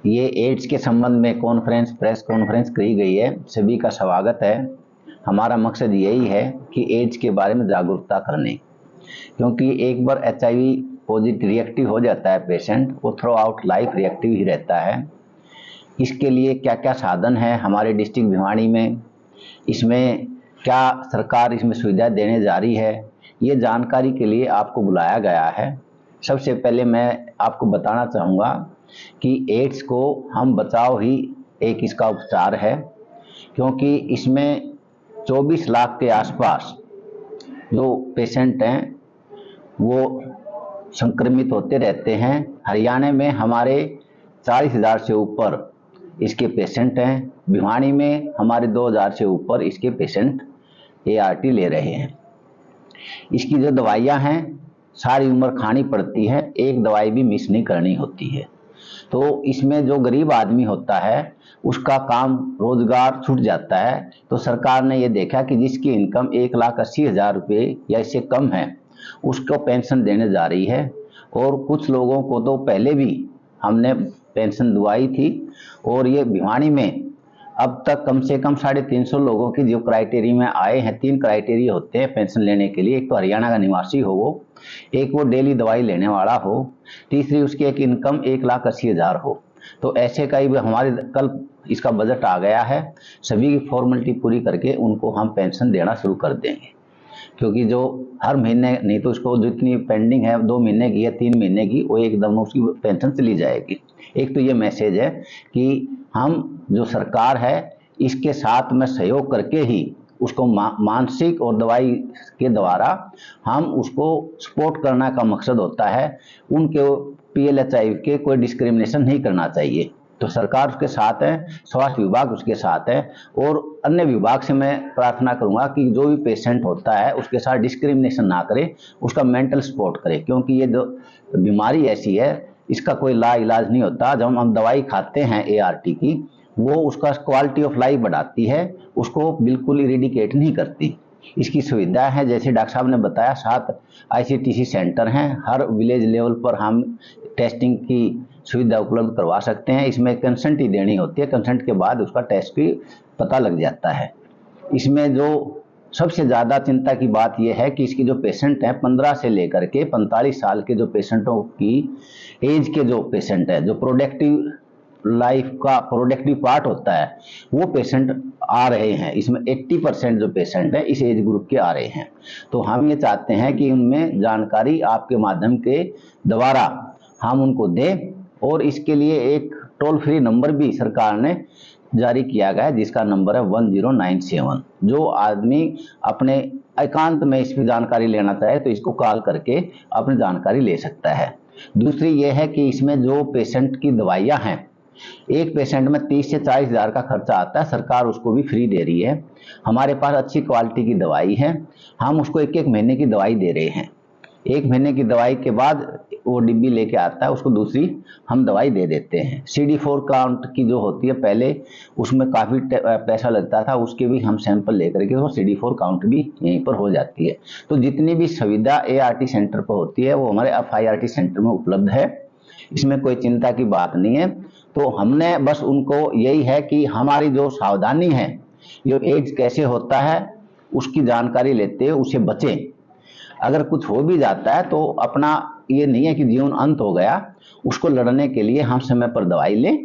ये एड्स के संबंध में प्रेस कॉन्फ्रेंस की गई है। सभी का स्वागत है। हमारा मकसद यही है कि एड्स के बारे में जागरूकता करने, क्योंकि एक बार HIV पॉजिटिव रिएक्टिव हो जाता है पेशेंट, वो थ्रू आउट लाइफ रिएक्टिव ही रहता है। इसके लिए क्या क्या साधन है हमारे डिस्ट्रिक्ट भिवानी में, इसमें क्या सरकार इसमें सुविधा देने जा रही है, ये जानकारी के लिए आपको बुलाया गया है। सबसे पहले मैं आपको बताना चाहूँगा कि एड्स को हम बचाओ ही एक इसका उपचार है, क्योंकि इसमें 24 लाख के आसपास जो पेशेंट हैं वो संक्रमित होते रहते हैं। हरियाणा में हमारे 40,000 से ऊपर इसके पेशेंट हैं। भिवानी में हमारे 2,000 से ऊपर इसके पेशेंट ART ले रहे हैं। इसकी जो दवाइयाँ हैं सारी उम्र खानी पड़ती है, एक दवाई भी मिस नहीं करनी होती है। तो इसमें जो गरीब आदमी होता है उसका काम रोजगार छूट जाता है। तो सरकार ने ये देखा कि जिसकी इनकम 1,80,000 रुपये या इससे कम है उसको पेंशन देने जा रही है। और कुछ लोगों को तो पहले भी हमने पेंशन दिवाई थी, और ये भिवानी में अब तक कम से कम 350 लोगों की जो क्राइटेरिया में आए हैं। 3 क्राइटेरिया होते हैं पेंशन लेने के लिए, एक तो हरियाणा का निवासी हो वो, एक वो डेली दवाई लेने वाला हो, तीसरी उसकी एक इनकम 1,80,000 हो। तो ऐसे का ही हमारे कल इसका बजट आ गया है। सभी की फॉर्मेलिटी पूरी करके उनको हम पेंशन देना शुरू कर देंगे, क्योंकि जो हर महीने नहीं तो उसको जितनी पेंडिंग है 2 महीने की या 3 महीने की, वो एकदम उसकी पेंशन चली जाएगी। एक तो ये मैसेज है कि हम जो सरकार है इसके साथ में सहयोग करके ही उसको मानसिक और दवाई के द्वारा हम उसको सपोर्ट करना का मकसद होता है। उनके PLHI के कोई डिस्क्रिमिनेशन नहीं करना चाहिए। तो सरकार उसके साथ है, स्वास्थ्य विभाग उसके साथ है, और अन्य विभाग से मैं प्रार्थना करूंगा कि जो भी पेशेंट होता है उसके साथ डिस्क्रिमिनेशन ना करे, उसका मेंटल सपोर्ट करे, क्योंकि ये जो बीमारी ऐसी है इसका कोई इलाज नहीं होता। जब हम दवाई खाते हैं ART की, वो उसका क्वालिटी ऑफ लाइफ बढ़ाती है, उसको बिल्कुल इरेडिकेट नहीं करती। इसकी सुविधा है, जैसे डॉक्टर साहब ने बताया, 7 ICTC सेंटर हैं। हर विलेज लेवल पर हम टेस्टिंग की सुविधा उपलब्ध करवा सकते हैं। इसमें कंसेंट ही देनी होती है, कंसेंट के बाद उसका टेस्ट भी पता लग जाता है। इसमें जो सबसे ज़्यादा चिंता की बात यह है कि इसकी जो पेशेंट हैं 15 से लेकर के 45 साल के जो पेशेंटों की एज के जो पेशेंट है, जो प्रोडक्टिव लाइफ का प्रोडक्टिव पार्ट होता है, वो पेशेंट आ रहे हैं। इसमें 80% जो पेशेंट है इस एज ग्रुप के आ रहे हैं। तो हम ये चाहते हैं कि उनमें जानकारी आपके माध्यम के द्वारा हम उनको दें, और इसके लिए एक टोल फ्री नंबर भी सरकार ने जारी किया गया है, जिसका नंबर है 1097। जो आदमी अपने एकांत में इस पर जानकारी लेना चाहे तो इसको कॉल करके अपनी जानकारी ले सकता है। दूसरी ये है कि इसमें जो पेशेंट की दवाइयाँ हैं, एक पेशेंट में 30 से 40,000 का खर्चा आता है, सरकार उसको भी फ्री दे रही है। हमारे पास अच्छी क्वालिटी की दवाई है, हम उसको 1-1 महीने की दवाई दे रहे हैं। 1 महीने की दवाई के बाद वो डिब्बी लेके आता है, उसको दूसरी हम दवाई दे देते हैं। CD4 काउंट की जो होती है, पहले उसमें काफ़ी पैसा लगता था, उसके भी हम सैंपल लेकर के वो CD4 काउंट भी यहीं पर हो जाती है। तो जितनी भी सुविधा ART सेंटर पर होती है वो हमारे FIRT सेंटर में उपलब्ध है। इसमें कोई चिंता की बात नहीं है। तो हमने बस उनको यही है कि हमारी जो सावधानी है, जो एड्स कैसे होता है उसकी जानकारी लेते हुए उसे बचें। अगर कुछ हो भी जाता है तो अपना ये नहीं है कि जीवन अंत हो गया, उसको लड़ने के लिए हम समय पर दवाई लें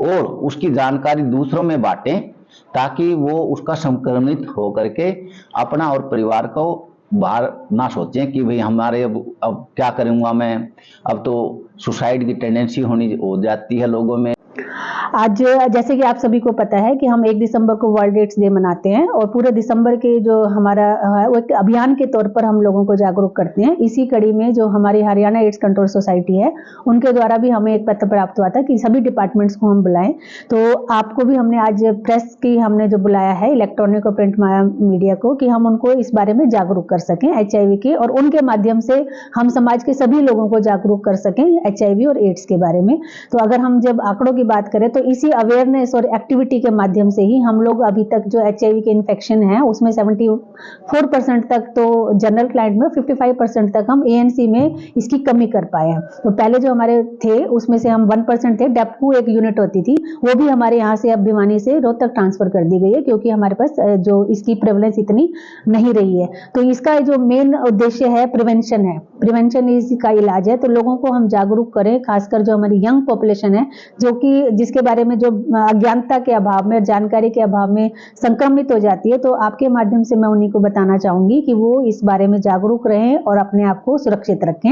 और उसकी जानकारी दूसरों में बांटें, ताकि वो उसका संक्रमित होकर के अपना और परिवार को बाहर ना सोचें कि भाई हमारे अब क्या करूंगा मैं। अब तो सुसाइड की टेंडेंसी हो जाती है लोगों में। आज जैसे कि आप सभी को पता है कि हम 1 दिसंबर को वर्ल्ड एड्स डे मनाते हैं, और पूरे दिसंबर के जो हमारा वो एक अभियान के तौर पर हम लोगों को जागरूक करते हैं। इसी कड़ी में जो हमारी हरियाणा एड्स कंट्रोल सोसाइटी है, उनके द्वारा भी हमें एक पत्र प्राप्त हुआ था कि सभी डिपार्टमेंट्स को हम बुलाएं। तो आपको भी हमने आज प्रेस की हमने जो बुलाया है, इलेक्ट्रॉनिक और प्रिंट मीडिया को, कि हम उनको इस बारे में जागरूक कर सकें HIV के, और उनके माध्यम से हम समाज के सभी लोगों को जागरूक कर सकें HIV और एड्स के बारे में। तो अगर हम जब आंकड़ों की बात करें तो तो इसी अवेयरनेस और एक्टिविटी के माध्यम से ही हम लोग अभी तक जो HIV के इन्फेक्शन है उसमें 74% तक तो जनरल क्लाइंट में, 55% तक हम ANC में इसकी कमी कर पाए हैं। तो पहले जो हमारे थे उसमें से हम 1% थे। डेप्कू एक यूनिट होती थी, वो भी हमारे यहाँ से अब भिवानी से रोहतक ट्रांसफर कर दी गई है, क्योंकि हमारे पास जो इसकी प्रेवलेंस इतनी नहीं रही है। तो इसका जो मेन उद्देश्य है प्रिवेंशन है, प्रिवेंशन इसका इलाज है। तो लोगों को हम जागरूक करें, खासकर जो हमारी यंग पॉपुलेशन है, जो कि जिसके बारे में जो अज्ञानता के अभाव में, जानकारी के अभाव में संक्रमित हो जाती है। तो आपके माध्यम से मैं उन्हीं को बताना चाहूंगी कि वो इस बारे में जागरूक रहें और अपने आप को सुरक्षित रखें।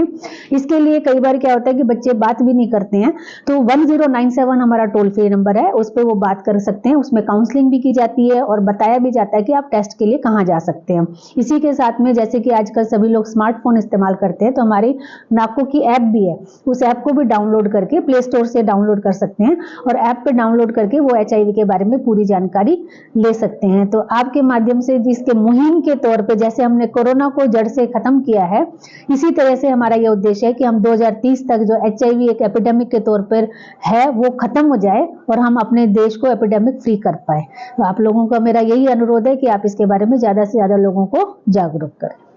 इसके लिए कई बार क्या होता है कि बच्चे बात भी नहीं करते हैं, तो 1097 हमारा टोल फ्री नंबर है, उस पर वो बात कर सकते हैं। उसमें काउंसलिंग भी की जाती है और बताया भी जाता है कि आप टेस्ट के लिए कहाँ जा सकते हैं। इसी के साथ में जैसे कि आजकल सभी लोग स्मार्टफोन इस्तेमाल करते हैं, तो हमारी नाको की ऐप भी है, उस ऐप को भी डाउनलोड करके प्ले स्टोर से डाउनलोड कर सकते हैं और ऐप पे डाउनलोड करके वो HIV के बारे में पूरी जानकारी ले सकते हैं। तो आपके माध्यम से जिसके मुहिम के तौर पे जैसे हमने कोरोना को जड़ से खत्म किया है, इसी तरह से हमारा ये उद्देश्य है कि हम 2030 तक जो HIV एक एपिडेमिक के तौर पर है वो खत्म हो जाए और हम अपने देश को एपिडेमिक फ्री कर पाए। तो आप लोगों का मेरा यही अनुरोध है कि आप इसके बारे में ज्यादा से ज्यादा लोगों को जागरूक करें।